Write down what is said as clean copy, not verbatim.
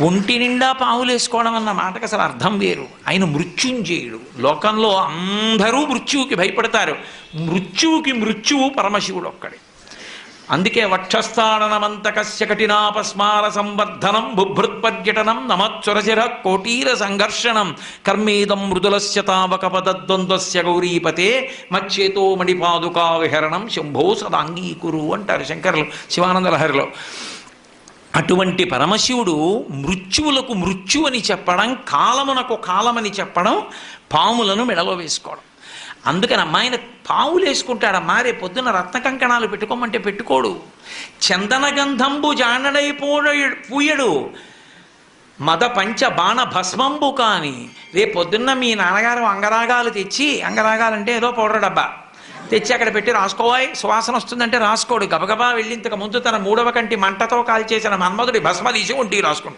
ఒంటి నిండా పావులు వేసుకోవడం అన్న మాటకు అసలు అర్థం వేరు. ఆయన మృత్యుంజయుడు. లోకంలో అందరూ మృత్యువుకి భయపడతారు. మృత్యువు పరమశివుడు ఒక్కడే. అందుకే వక్షస్థాడనమంతకస్య కఠినాపస్మార సంవర్ధనం బుభృత్పర్యటనం నమత్సురశిర కోటీర సంఘర్షణం కర్మేదం మృదులస్య తావక పదద్వంద్వస్య గౌరీపతే మచ్చేతో మణిపాదుకా విహరణం శంభో సదాంగీకురు అంటారు శంకరులు శివానంద లహరిలో. అటువంటి పరమశివుడు మృత్యువులకు మృత్యు అని చెప్పడం, కాలమునకు కాలమని చెప్పడం, పాములను మెడలో వేసుకోవడం. అందుకని అమ్మాయిన పావులు వేసుకుంటాడమ్మా. రేపు పొద్దున రత్న కంకణాలు పెట్టుకోమంటే పెట్టుకోడు. చందన గంధంబు జానడై పూయడు మద పంచ బాణ భస్మంబు. కానీ రేపు పొద్దున్న మీ నాన్నగారు అంగరాగాలు తెచ్చి, అంగరాగాలంటే ఏదో పౌడర్ డబ్బా తెచ్చి అక్కడ పెట్టి రాసుకోవాయి సువాసన వస్తుందంటే రాసుకోడు. గబగబా వెళ్ళి ఇంతకు ముందు తన 3వ కంటి మంటతో కాల్చేసిన మన్మధుడి భస్మ తీసి ఒంటికి రాసుకుంటాడు.